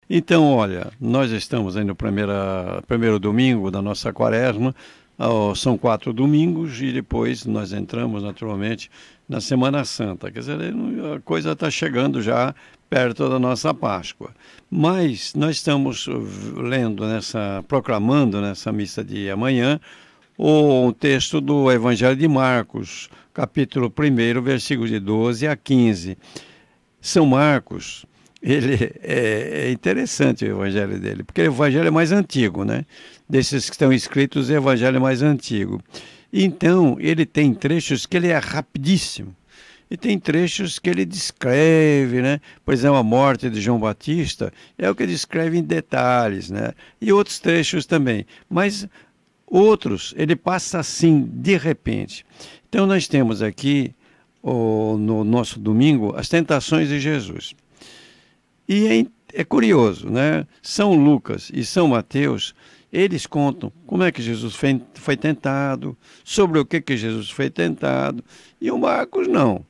Então, olha, nós estamos aí no primeiro domingo da nossa quaresma. São 4 domingos e depois nós entramos naturalmente na Semana Santa. Quer dizer, a coisa está chegando já perto da nossa Páscoa. Mas nós estamos lendo proclamando nessa missa de amanhã o texto do Evangelho de Marcos, capítulo 1, versículos de 12 a 15. São Marcos, ele é interessante o evangelho dele, porque o evangelho é mais antigo, né? Desses que estão escritos, o evangelho é mais antigo. Então, ele tem trechos que ele é rapidíssimo. E tem trechos que ele descreve, né? Por exemplo, a morte de João Batista é o que descreve em detalhes, né? E outros trechos também. Mas outros, ele passa assim, de repente. Então, nós temos aqui, no nosso domingo, as tentações de Jesus. E é curioso, né? São Lucas e São Mateus, eles contam como é que Jesus foi tentado, sobre o que Jesus foi tentado, e o Marcos não.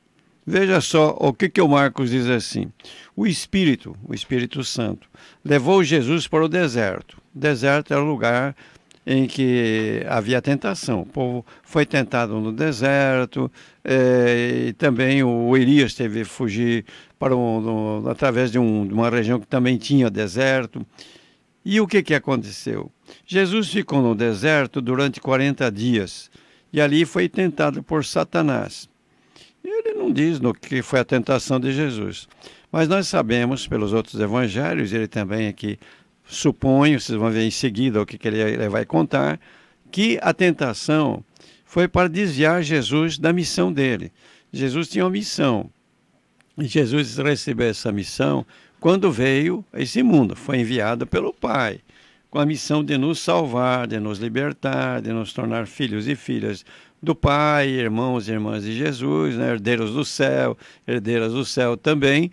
Veja só o que o Marcos diz assim: o Espírito Santo, levou Jesus para o deserto. O deserto era o lugar em que havia tentação. O povo foi tentado no deserto, e também o Elias teve que fugir através de uma região que também tinha deserto. E o que aconteceu? Jesus ficou no deserto durante 40 dias e ali foi tentado por Satanás. Ele não diz no que foi a tentação de Jesus, mas nós sabemos pelos outros evangelhos, ele também aqui suponho, vocês vão ver em seguida o que ele vai contar, que a tentação foi para desviar Jesus da missão dele. Jesus tinha uma missão. E Jesus recebeu essa missão quando veio a esse mundo. Foi enviado pelo Pai, com a missão de nos salvar, de nos libertar, de nos tornar filhos e filhas do Pai, irmãos e irmãs de Jesus, né? Herdeiros do céu, herdeiras do céu também.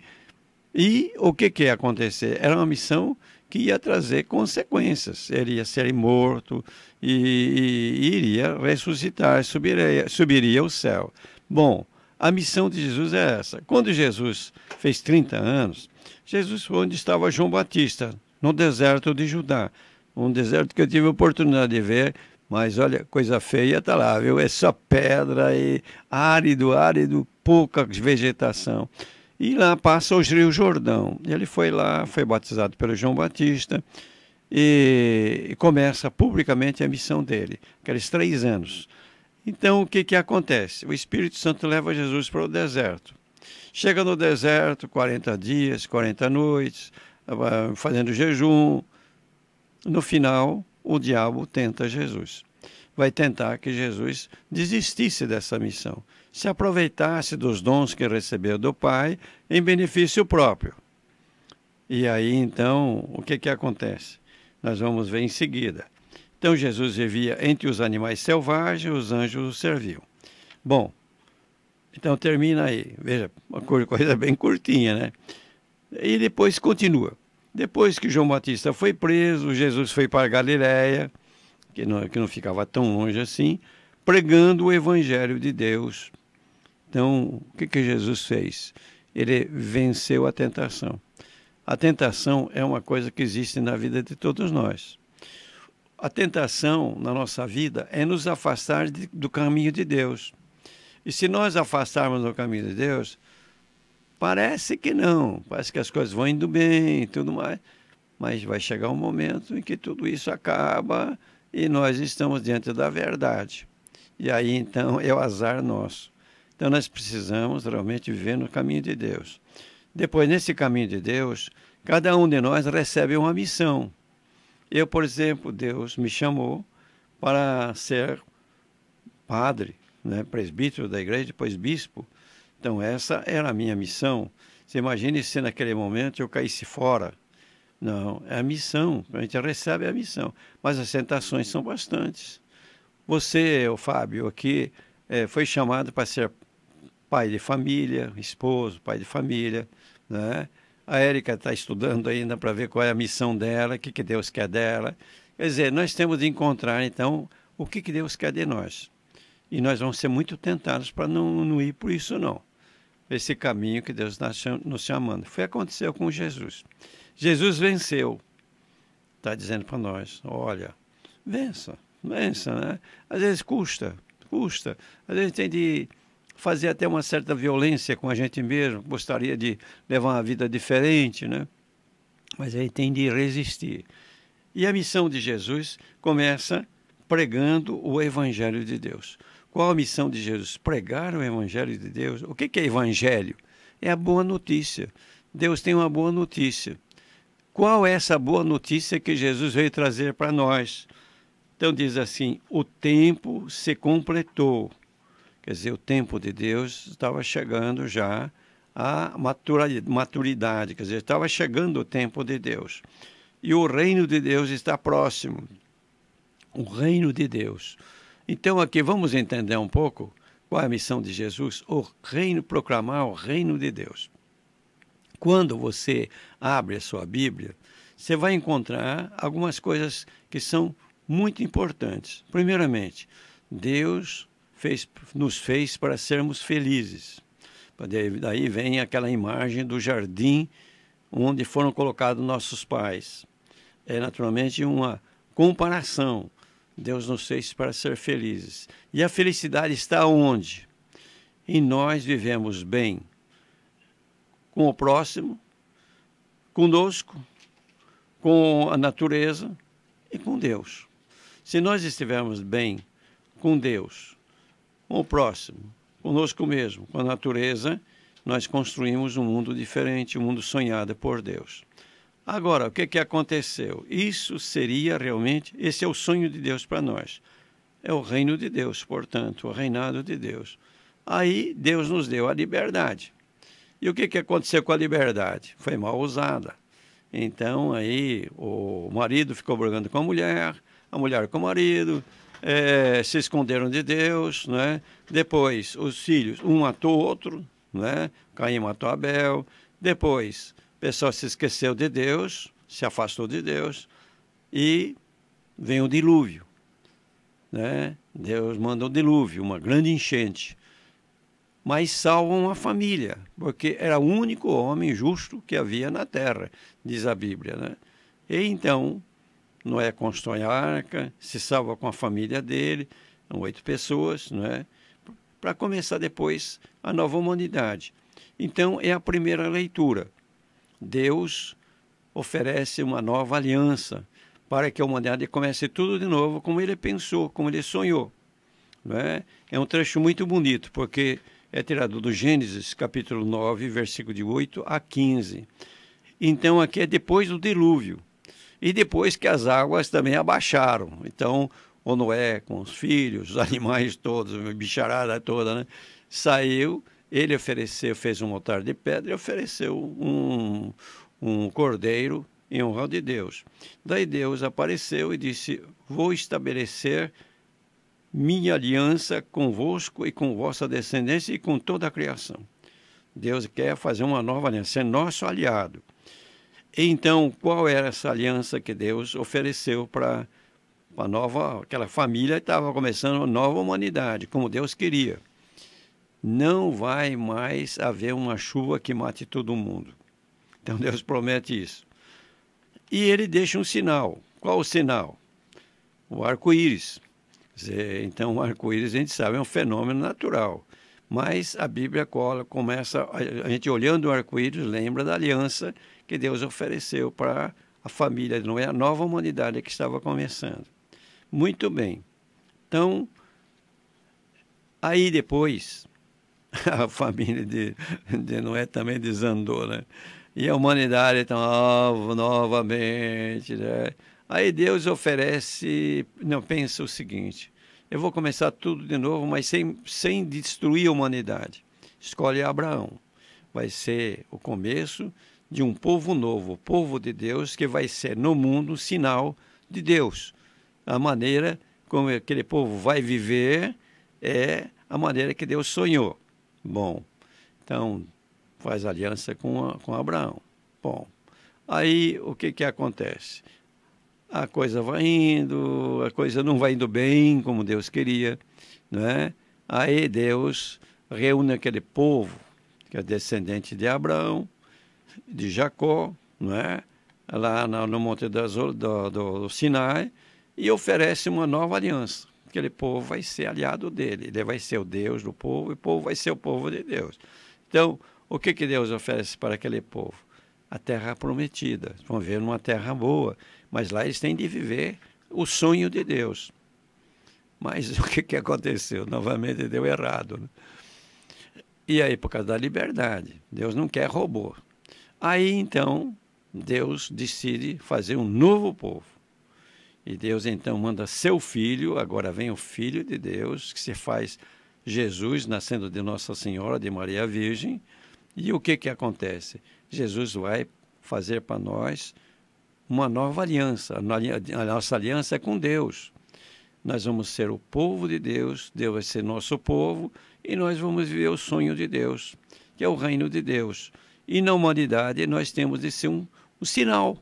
E o que ia acontecer? Era uma missão que ia trazer consequências. Ele ia ser morto e iria ressuscitar, subiria ao céu. Bom, a missão de Jesus é essa. Quando Jesus fez 30 anos, Jesus foi onde estava João Batista, no deserto de Judá. Um deserto que eu tive a oportunidade de ver, mas olha, coisa feia está lá, viu? É só pedra e árido, pouca vegetação. E lá passa o Rio Jordão. Ele foi lá, foi batizado pelo João Batista e começa publicamente a missão dele, aqueles 3 anos. Então, o que acontece? O Espírito Santo leva Jesus para o deserto. Chega no deserto, 40 dias, 40 noites, fazendo jejum. No final, o diabo tenta Jesus. Vai tentar que Jesus desistisse dessa missão, se aproveitasse dos dons que recebeu do Pai em benefício próprio. E aí, então, o que acontece? Nós vamos ver em seguida. Então, Jesus vivia entre os animais selvagens, os anjos o serviam. Bom, então termina aí. Veja, uma coisa bem curtinha, né? E depois continua. Depois que João Batista foi preso, Jesus foi para Galiléia, que não ficava tão longe assim, pregando o Evangelho de Deus. Então, o que Jesus fez? Ele venceu a tentação. A tentação é uma coisa que existe na vida de todos nós. A tentação na nossa vida é nos afastar do caminho de Deus. E se nós afastarmos do caminho de Deus, parece que não, parece que as coisas vão indo bem e tudo mais, mas vai chegar um momento em que tudo isso acaba e nós estamos diante da verdade. E aí, então, é o azar nosso. Então, nós precisamos realmente viver no caminho de Deus. Depois, nesse caminho de Deus, cada um de nós recebe uma missão. Eu, por exemplo, Deus me chamou para ser padre, né, presbítero da igreja, depois bispo. Então, essa era a minha missão. Você imagine se naquele momento eu caísse fora. Não, é a missão, a gente recebe a missão. Mas as tentações são bastantes. Você, o Fábio, aqui, foi chamado para ser pai de família, esposo, pai de família, né? A Érica está estudando ainda para ver qual é a missão dela, o que Deus quer dela. Quer dizer, nós temos de encontrar, então, o que Deus quer de nós. E nós vamos ser muito tentados para não ir por isso, não. Esse caminho que Deus está nos chamando. Foi o que aconteceu com Jesus. Jesus venceu. Está dizendo para nós, olha, vença, né? Às vezes custa. Às vezes tem de fazer até uma certa violência com a gente mesmo, gostaria de levar uma vida diferente, né? Mas aí tem de resistir. E a missão de Jesus começa pregando o Evangelho de Deus. Qual a missão de Jesus? Pregar o Evangelho de Deus. O que é Evangelho? É a boa notícia. Deus tem uma boa notícia. Qual é essa boa notícia que Jesus veio trazer para nós? Então diz assim, o tempo se completou. Quer dizer, o tempo de Deus estava chegando já à maturidade, quer dizer, estava chegando o tempo de Deus. E o reino de Deus está próximo. O reino de Deus. Então aqui vamos entender um pouco qual é a missão de Jesus, o reino, proclamar o reino de Deus. Quando você abre a sua Bíblia, você vai encontrar algumas coisas que são muito importantes. Primeiramente, Deus nos fez para sermos felizes. Daí vem aquela imagem do jardim onde foram colocados nossos pais. É naturalmente uma comparação. Deus nos fez para ser felizes. E a felicidade está onde? Em nós vivemos bem com o próximo, conosco, com a natureza e com Deus. Se nós estivermos bem com Deus, com o próximo, conosco mesmo, com a natureza, nós construímos um mundo diferente, um mundo sonhado por Deus. Agora, o que aconteceu? Isso seria realmente, esse é o sonho de Deus para nós. É o reino de Deus, portanto, o reinado de Deus. Aí Deus nos deu a liberdade. E o que aconteceu com a liberdade? Foi mal usada. Então, aí, o marido ficou brigando com a mulher com o marido, se esconderam de Deus, né? Depois, os filhos, um matou o outro, né? Caim matou Abel. Depois, o pessoal se esqueceu de Deus, se afastou de Deus, e vem o dilúvio, né? Deus manda o dilúvio, uma grande enchente. Mas salvam a família, porque era o único homem justo que havia na terra, diz a Bíblia, né? E então, Noé constrói a arca, se salva com a família dele, 8 pessoas, né? Para começar depois a nova humanidade. Então, é a primeira leitura. Deus oferece uma nova aliança para que a humanidade comece tudo de novo como ele pensou, como ele sonhou, né? É um trecho muito bonito, porque é tirado do Gênesis, capítulo 9, versículo de 8 a 15. Então, aqui é depois do dilúvio. E depois que as águas também abaixaram. Então, o Noé, com os filhos, os animais todos, a bicharada toda, né? Saiu, ele ofereceu, fez um altar de pedra e ofereceu um cordeiro em honra de Deus. Daí Deus apareceu e disse, vou estabelecer minha aliança convosco e com vossa descendência e com toda a criação. Deus quer fazer uma nova aliança, ser nosso aliado. Então, qual era essa aliança que Deus ofereceu para a nova, aquela família que estava começando uma nova humanidade, como Deus queria? Não vai mais haver uma chuva que mate todo mundo. Então, Deus promete isso. E ele deixa um sinal. Qual o sinal? O arco-íris. Então, o arco-íris, a gente sabe, é um fenômeno natural. Mas a Bíblia começa, a gente olhando o arco-íris, lembra da aliança que Deus ofereceu para a família, não é a nova humanidade que estava começando. Muito bem. Então, aí depois, a família de Noé também desandou, né? E a humanidade então, novamente, né? Aí Deus oferece, não, pensa o seguinte, eu vou começar tudo de novo, mas sem destruir a humanidade. Escolhe Abraão. Vai ser o começo de um povo novo, o povo de Deus, que vai ser no mundo um sinal de Deus. A maneira como aquele povo vai viver é a maneira que Deus sonhou. Bom, então faz aliança com Abraão. Bom, aí o que acontece? A coisa vai indo, a coisa não vai indo bem como Deus queria, né? Aí Deus reúne aquele povo, que é descendente de Abraão, de Jacó, não é? lá no Monte do Sinai, e oferece uma nova aliança. Aquele povo vai ser aliado dele, ele vai ser o Deus do povo, e o povo vai ser o povo de Deus. Então, o que Deus oferece para aquele povo? A terra prometida. Vão ver numa terra boa, mas lá eles têm de viver o sonho de Deus. Mas o que aconteceu? Novamente deu errado, né? E aí, por causa da liberdade, Deus não quer robô. Aí, então, Deus decide fazer um novo povo. E Deus, então, manda seu filho, agora vem o Filho de Deus, que se faz Jesus, nascendo de Nossa Senhora, de Maria Virgem. E o que acontece? Jesus vai fazer para nós uma nova aliança. A nossa aliança é com Deus. Nós vamos ser o povo de Deus, Deus vai ser nosso povo, e nós vamos viver o sonho de Deus, que é o reino de Deus. E na humanidade nós temos de ser um sinal,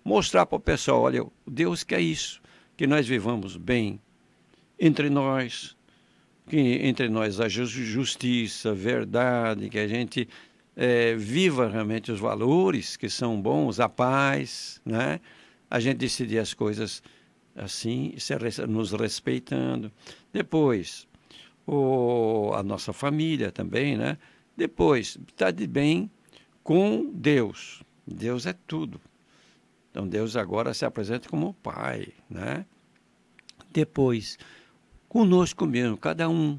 mostrar para o pessoal, olha, Deus quer isso, que nós vivamos bem entre nós, que entre nós haja justiça, verdade, que a gente viva realmente os valores que são bons, a paz, né? A gente decidir as coisas assim, nos respeitando. Depois, a nossa família também, né? Depois, estar de bem com Deus. Deus é tudo. Então, Deus agora se apresenta como Pai, né? Depois, conosco mesmo, cada um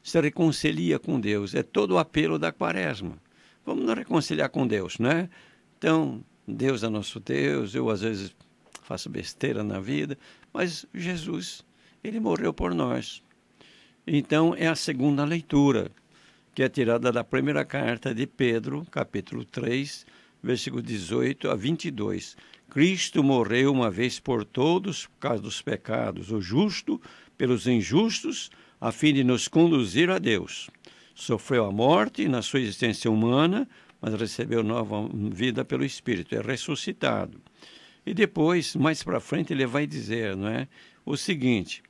se reconcilia com Deus. É todo o apelo da Quaresma. Vamos nos reconciliar com Deus, né? Então, Deus é nosso Deus. Eu, às vezes, faço besteira na vida, mas Jesus, ele morreu por nós. Então, é a segunda leitura, que é tirada da primeira carta de Pedro, capítulo 3, versículo 18 a 22. Cristo morreu uma vez por todos, por causa dos pecados, o justo pelos injustos, a fim de nos conduzir a Deus. Sofreu a morte na sua existência humana, mas recebeu nova vida pelo Espírito, é ressuscitado. E depois, mais para frente, ele vai dizer, não é, o seguinte: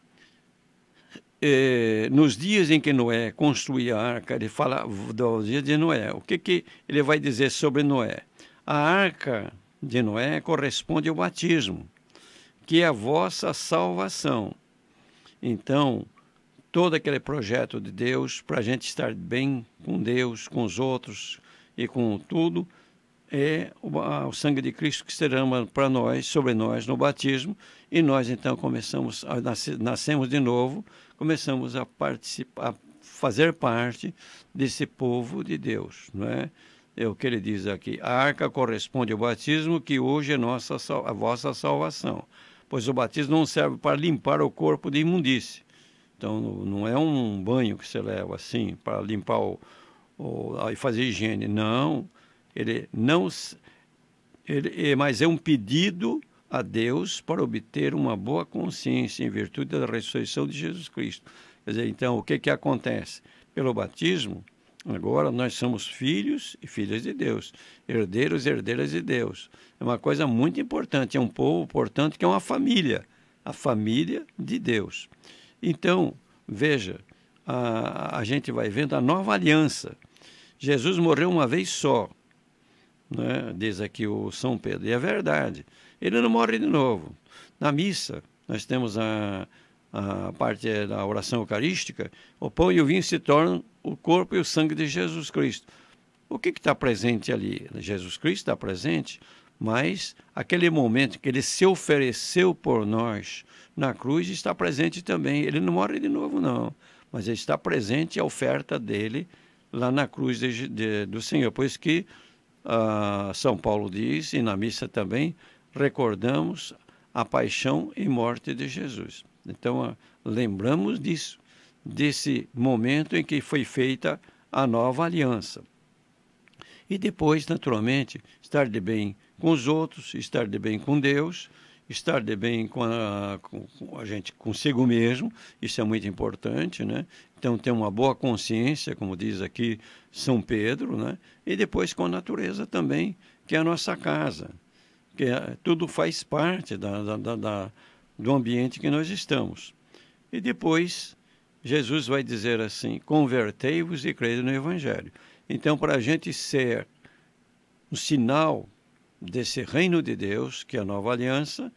nos dias em que Noé construía a arca, ele fala dos dias de Noé. O que ele vai dizer sobre Noé? A arca de Noé corresponde ao batismo, que é a vossa salvação. Então, todo aquele projeto de Deus para a gente estar bem com Deus, com os outros e com tudo, é o sangue de Cristo que se derrama para nós, sobre nós, no batismo, e nós então nascemos de novo, começamos a participar, a fazer parte desse povo de Deus, não é? É o que ele diz aqui: a arca corresponde ao batismo, que hoje é a vossa salvação, pois o batismo não serve para limpar o corpo de imundície. Então, não é um banho que você leva assim, para limpar e fazer higiene, não. Mas é um pedido a Deus para obter uma boa consciência em virtude da ressurreição de Jesus Cristo. Quer dizer, então, o que acontece? Pelo batismo, agora nós somos filhos e filhas de Deus, herdeiros e herdeiras de Deus. É uma coisa muito importante, é um povo, portanto, que é uma família, a família de Deus. Então, veja, a gente vai vendo a nova aliança. Jesus morreu uma vez só, né? Diz aqui o São Pedro, e é verdade, ele não morre de novo. Na missa, nós temos a parte da oração eucarística, o pão e o vinho se tornam o corpo e o sangue de Jesus Cristo. O que está presente ali? Jesus Cristo está presente, mas aquele momento que ele se ofereceu por nós na cruz está presente também. Ele não morre de novo, não, mas está presente a oferta dele lá na cruz do Senhor. Por isso que São Paulo diz, e na missa também, recordamos a paixão e morte de Jesus. Então, lembramos disso, desse momento em que foi feita a nova aliança. E depois, naturalmente, estar de bem com os outros, estar de bem com Deus, estar de bem com a gente, consigo mesmo, isso é muito importante, né? Então, ter uma boa consciência, como diz aqui São Pedro, né? E depois com a natureza também, que é a nossa casa, que tudo faz parte do ambiente que nós estamos. E depois, Jesus vai dizer assim: convertei-vos e crede no Evangelho. Então, para a gente ser um sinal desse reino de Deus, que é a nova aliança,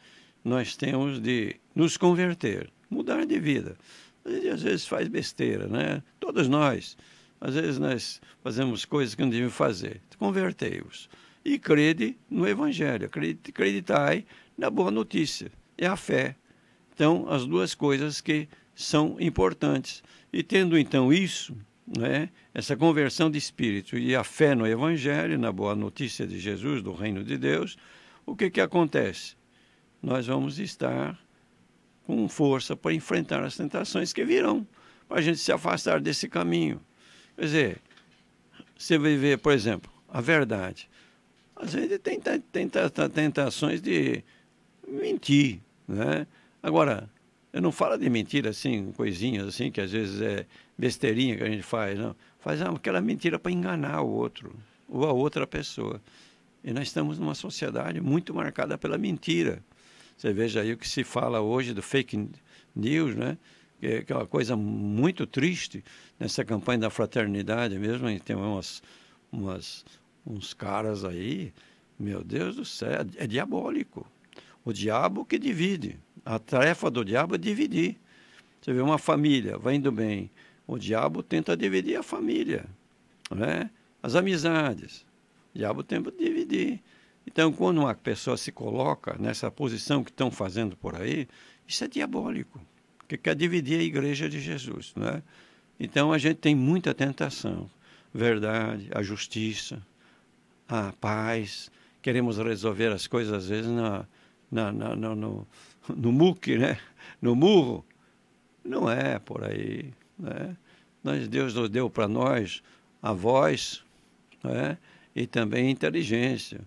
nós temos de nos converter, mudar de vida. A gente às vezes faz besteira, né? Todos nós. Às vezes nós fazemos coisas que não devemos fazer. Convertei-vos. E crede no Evangelho, acreditai na boa notícia. É a fé. Então, as duas coisas que são importantes. E tendo então isso, né, essa conversão de espírito e a fé no Evangelho, na boa notícia de Jesus, do reino de Deus, o que acontece? Nós vamos estar com força para enfrentar as tentações que virão, para a gente se afastar desse caminho. Quer dizer, você vai ver, por exemplo, a verdade. Às vezes tem tentações de mentir, né? Agora, eu não falo de mentira assim, coisinhas assim, que às vezes é besteirinha que a gente faz, não. Faz aquela mentira para enganar o outro, ou a outra pessoa. E nós estamos numa sociedade muito marcada pela mentira. Você veja aí o que se fala hoje do fake news, né? Que é uma coisa muito triste nessa campanha da fraternidade mesmo. Tem uns caras aí, meu Deus do céu, é diabólico. O diabo que divide. A tarefa do diabo é dividir. Você vê uma família, vai indo bem. O diabo tenta dividir a família, né? As amizades. O diabo tenta dividir. Então, quando uma pessoa se coloca nessa posição que estão fazendo por aí, isso é diabólico, que quer dividir a igreja de Jesus, né? Então, a gente tem muita tentação. Verdade, a justiça, a paz. Queremos resolver as coisas, às vezes, no muque, né? No murro. Não é por aí, né? Deus nos deu para nós a voz, né? E também inteligência.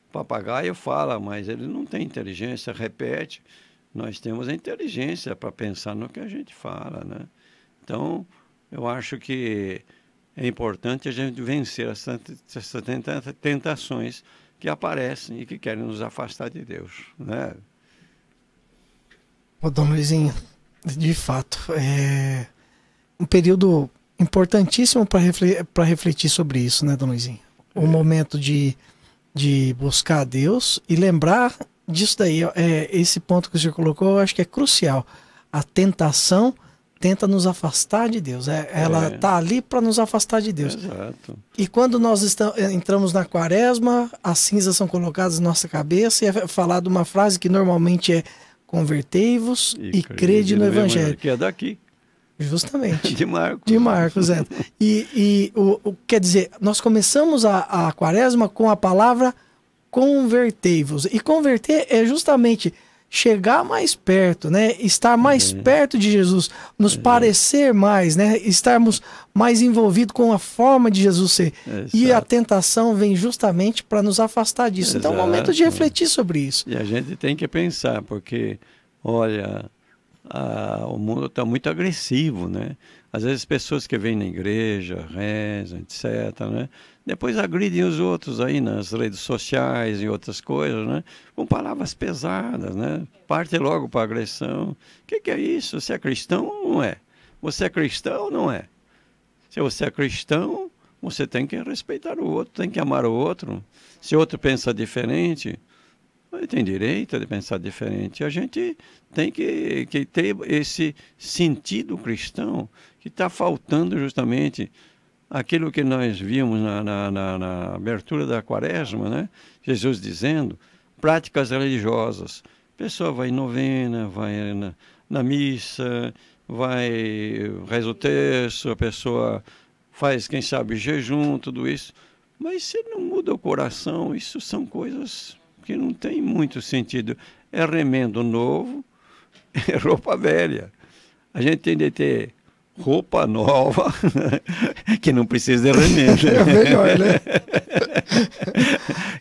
O papagaio fala, mas ele não tem inteligência, repete. Nós temos a inteligência para pensar no que a gente fala, né? Então, eu acho que é importante a gente vencer essas tentações que aparecem e que querem nos afastar de Deus, né? Ô, Dom Luizinho, de fato, é um período importantíssimo para refletir sobre isso, né, Dom Luizinho? Um momento de buscar a Deus e lembrar disso daí. Esse ponto que você colocou, eu acho que é crucial. A tentação tenta nos afastar de Deus. Ela está ali para nos afastar de Deus. Exato. E quando nós entramos na quaresma, as cinzas são colocadas na nossa cabeça e é falada uma frase que normalmente é: convertei-vos e crede no Evangelho. Que é daqui. Justamente. De Marcos. De Marcos, é. Quer dizer, nós começamos a quaresma com a palavra convertei-vos. E converter é justamente chegar mais perto, né? Estar mais perto de Jesus, nos parecer mais, né? Estarmos mais envolvidos com a forma de Jesus ser. E a tentação vem justamente para nos afastar disso. Então é um momento de refletir sobre isso. E a gente tem que pensar, porque, olha, o mundo está muito agressivo, né? Às vezes pessoas que vêm na igreja, rezam, etc., né? Depois agridem os outros aí nas redes sociais e outras coisas, né? Com palavras pesadas, né? Parte logo para a agressão. O que é isso? Você é cristão ou não é? Você é cristão ou não é? Se você é cristão, você tem que respeitar o outro, tem que amar o outro. Se o outro pensa diferente, ele tem direito de pensar diferente. A gente tem que ter esse sentido cristão que está faltando justamente aquilo que nós vimos na abertura da quaresma, né? Jesus dizendo, práticas religiosas. A pessoa vai em novena, vai na missa, reza o terço, a pessoa faz, quem sabe, jejum, tudo isso. Mas se não muda o coração, isso são coisas que não tem muito sentido. É remendo novo, é roupa velha. A gente tem de ter roupa nova, que não precisa de remendo. É melhor, né?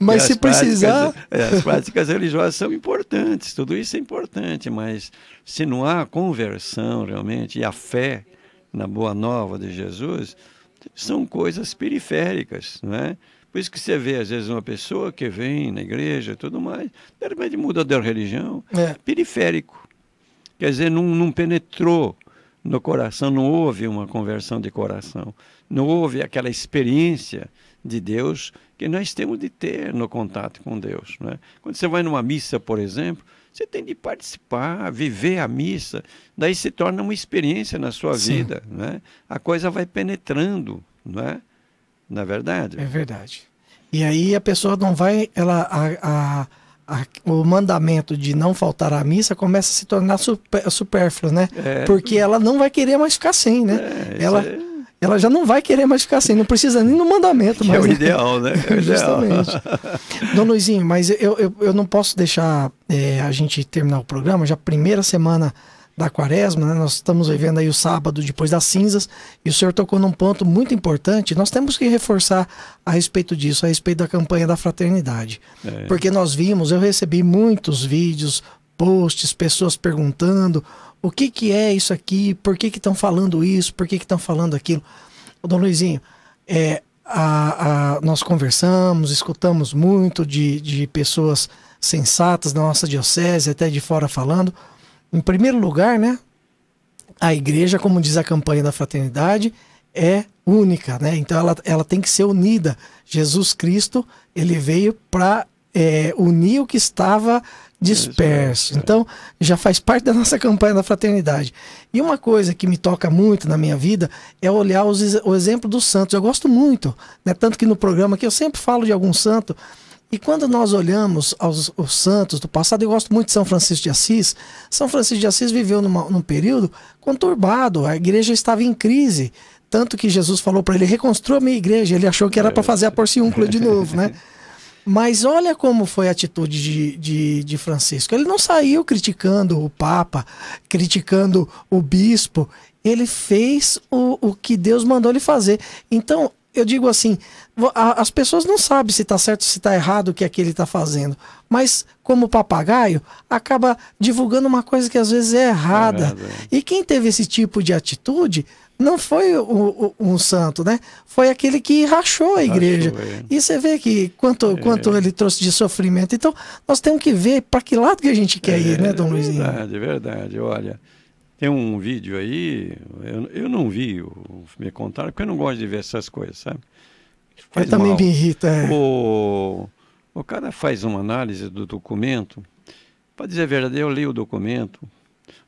Mas se precisar... As práticas religiosas são importantes, tudo isso é importante, mas se não há conversão realmente, e a fé na boa nova de Jesus, são coisas periféricas, não é? Por isso que você vê, às vezes, uma pessoa que vem na igreja e tudo mais, de repente muda de religião, periférico. Quer dizer, não penetrou no coração, não houve uma conversão de coração, não houve aquela experiência de Deus que nós temos de ter no contato com Deus, né? Quando você vai numa missa, por exemplo, você tem de participar, viver a missa, daí se torna uma experiência na sua vida, né? A coisa vai penetrando, não é? Não é verdade? É verdade. E aí a pessoa não vai, o mandamento de não faltar à missa começa a se tornar supérfluo, né? Porque ela não vai querer mais ficar sem, né? Ela já não vai querer mais ficar sem, não precisa nem no mandamento. É o ideal, né? Justamente. Dom Luizinho, mas eu não posso deixar a gente terminar o programa, já primeira semana da quaresma, né? Nós estamos vivendo aí o sábado depois das cinzas, e o senhor tocou num ponto muito importante. Nós temos que reforçar a respeito disso, a respeito da campanha da fraternidade. Porque nós vimos, eu recebi muitos vídeos, posts, pessoas perguntando o que é isso aqui, por que estão falando isso, por que estão falando aquilo. Dom Luizinho, nós conversamos, escutamos muito de pessoas sensatas da nossa diocese, até de fora falando. Em primeiro lugar, né, a igreja, como diz a campanha da fraternidade, é única, né? Então ela tem que ser unida. Jesus Cristo, ele veio para unir o que estava disperso. Então já faz parte da nossa campanha da fraternidade. E uma coisa que me toca muito na minha vida é olhar o exemplo dos santos. Eu gosto muito, né? Tanto que no programa aqui eu sempre falo de algum santo. E quando nós olhamos os santos do passado, eu gosto muito de São Francisco de Assis. São Francisco de Assis viveu num período conturbado, a igreja estava em crise. Tanto que Jesus falou para ele: reconstrua a minha igreja. Ele achou que era para fazer a porciúncula de novo, né? Mas olha como foi a atitude de Francisco. Ele não saiu criticando o Papa, criticando o bispo. Ele fez o que Deus mandou ele fazer. Então, eu digo assim, as pessoas não sabem se está certo ou se está errado o que é que ele está fazendo. Mas, como papagaio, acaba divulgando uma coisa que às vezes é errada. E quem teve esse tipo de atitude não foi um santo, né? Foi aquele que rachou a igreja. E você vê que quanto ele trouxe de sofrimento. Então, nós temos que ver para que lado que a gente quer ir, né, Dom Luizinho? Verdade. Olha, tem um vídeo aí, eu não vi, me contaram, porque eu não gosto de ver essas coisas, sabe? Eu também me irrita. O cara faz uma análise do documento. Para dizer a verdade, eu li o documento.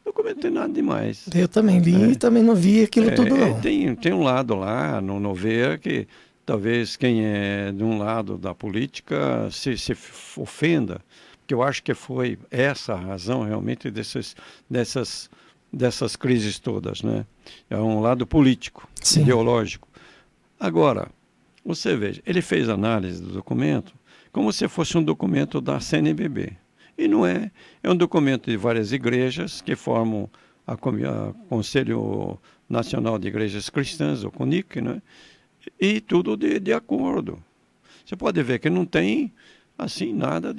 O documento não tem nada demais. Eu também li e também não vi aquilo tudo, não. Tem um lado lá, no ver, que talvez quem é de um lado da política se ofenda, porque eu acho que foi essa a razão realmente dessas crises todas, né? É um lado político, ideológico. Agora, você veja, ele fez análise do documento como se fosse um documento da CNBB. E não é. É um documento de várias igrejas que formam a Conselho Nacional de Igrejas Cristãs, o CONIC, né? E tudo de acordo. Você pode ver que não tem, assim, nada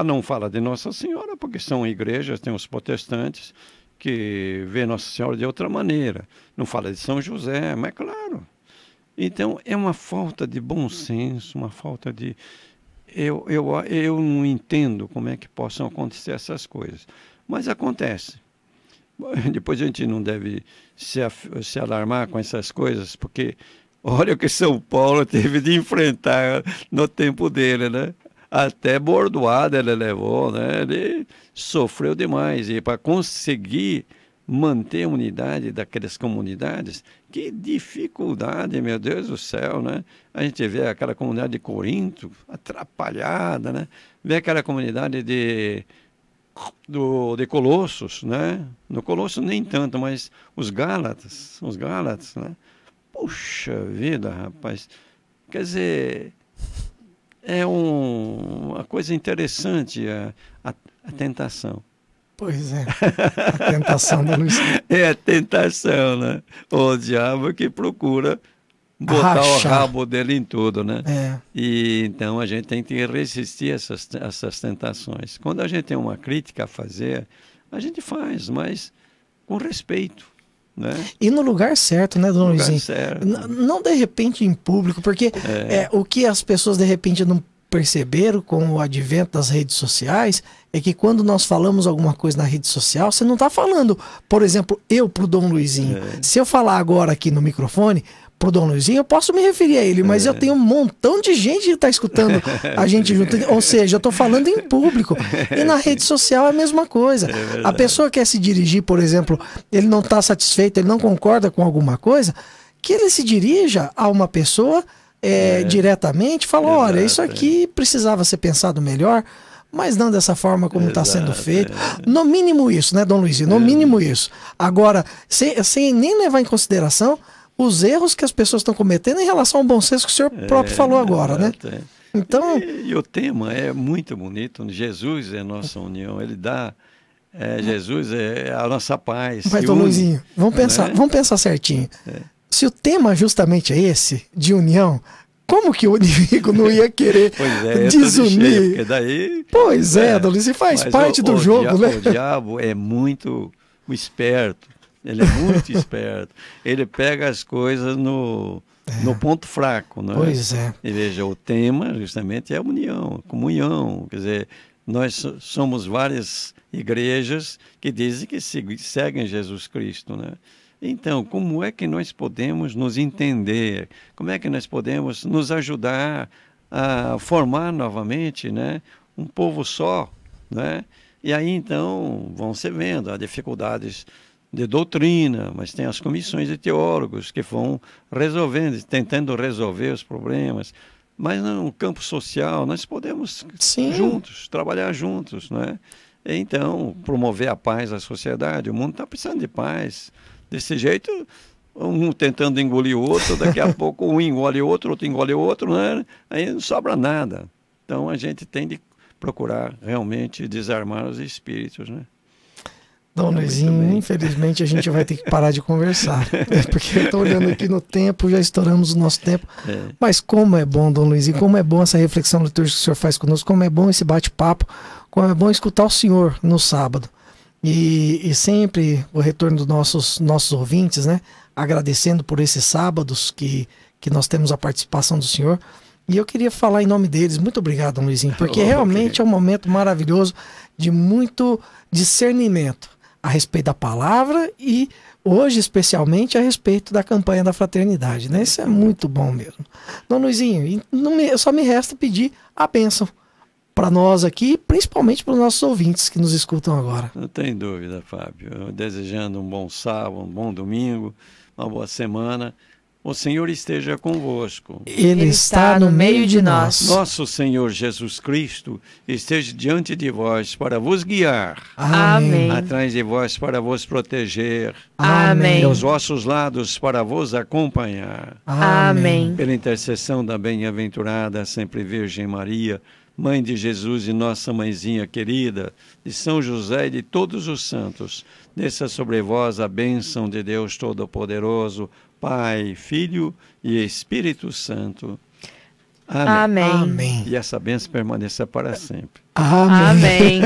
não fala de Nossa Senhora, porque são igrejas, tem os protestantes que vê Nossa Senhora de outra maneira. Não fala de São José, mas claro. Então, é uma falta de bom senso, uma falta de... Eu não entendo como é que possam acontecer essas coisas. Mas acontece. Depois a gente não deve se alarmar com essas coisas, porque olha o que São Paulo teve de enfrentar no tempo dele, né? Até bordoada ele levou, né? Ele sofreu demais. E para conseguir manter a unidade daquelas comunidades, que dificuldade, meu Deus do céu, né? A gente vê aquela comunidade de Corinto atrapalhada, né? Vê aquela comunidade de Colossos, né? No Colossos nem tanto, mas os Gálatas, né? Puxa vida, rapaz. Quer dizer, é uma coisa interessante a tentação. Pois é, a tentação da luz. É a tentação, né? O diabo que procura botar o rabo dele em tudo, né? E então a gente tem que resistir a essas tentações. Quando a gente tem uma crítica a fazer, a gente faz, mas com respeito, né? E no lugar certo, né, Dom Luizinho? Não de repente em público, porque o que as pessoas de repente não perceberam com o advento das redes sociais é que quando nós falamos alguma coisa na rede social, você não está falando, por exemplo, eu pro Dom Luizinho. Se eu falar agora aqui no microfone, pro Dom Luizinho, eu posso me referir a ele, mas eu tenho um montão de gente que está escutando a gente junto. Ou seja, eu estou falando em público. E na rede social é a mesma coisa. A pessoa quer se dirigir, por exemplo, ele não está satisfeito, ele não concorda com alguma coisa, que ele se dirija a uma pessoa diretamente, fala, olha, isso aqui precisava ser pensado melhor, mas não dessa forma como está sendo feito. No mínimo isso, né, Dom Luizinho? No mínimo isso. Agora, sem nem levar em consideração os erros que as pessoas estão cometendo em relação ao bom senso que o senhor próprio falou agora, né? Então... E o tema é muito bonito. Jesus é nossa união. Ele dá... Jesus é a nossa paz. Mas, Dom Luizinho, vamos pensar certinho. Se o tema justamente é esse, de união, como que o inimigo não ia querer desunir? Porque daí... Pois Dom Luizinho, faz parte do jogo, né? O diabo é muito esperto. Ele é muito esperto. Ele pega as coisas no ponto fraco, né? Pois é. E veja, o tema justamente é a união, comunhão. Quer dizer, nós somos várias igrejas que dizem que seguem Jesus Cristo, né? Então, como é que nós podemos nos entender? Como é que nós podemos nos ajudar a formar novamente, né, um povo só, né? E aí, então, vão se vendo as dificuldades de doutrina, mas tem as comissões de teólogos que vão resolvendo, tentando resolver os problemas. Mas no campo social, nós podemos juntos, trabalhar juntos, né? Então, promover a paz à sociedade. O mundo está precisando de paz. Desse jeito, um tentando engolir o outro, daqui a pouco um engole o outro engole o outro, né? Aí não sobra nada. Então a gente tem de procurar realmente desarmar os espíritos, né? Dom Luizinho, infelizmente a gente vai ter que parar de conversar, porque eu estou olhando aqui no tempo, já estouramos o nosso tempo. Mas como é bom, Dom Luizinho, como é bom essa reflexão litúrgica que o senhor faz conosco, como é bom esse bate-papo, como é bom escutar o senhor no sábado. E sempre o retorno dos nossos ouvintes, né? Agradecendo por esses sábados que nós temos a participação do senhor. E eu queria falar em nome deles. Muito obrigado, Dom Luizinho, porque realmente é um momento maravilhoso de muito discernimento a respeito da palavra e hoje especialmente a respeito da campanha da fraternidade, né? Isso é muito bom mesmo. Dom Luizinho, só me resta pedir a bênção para nós aqui, principalmente para os nossos ouvintes que nos escutam agora. Não tem dúvida, Fábio. Desejando um bom sábado, um bom domingo, uma boa semana. O Senhor esteja convosco. Ele está no meio de nós. Nosso Senhor Jesus Cristo esteja diante de vós para vos guiar. Amém. Atrás de vós para vos proteger. Amém. E aos vossos lados para vos acompanhar. Amém. Pela intercessão da bem-aventurada sempre Virgem Maria, Mãe de Jesus e nossa mãezinha querida, de São José e de todos os santos, desça sobre vós a bênção de Deus Todo-Poderoso, Pai, Filho e Espírito Santo. Amém. Amém. E essa bênção permaneça para sempre. Amém.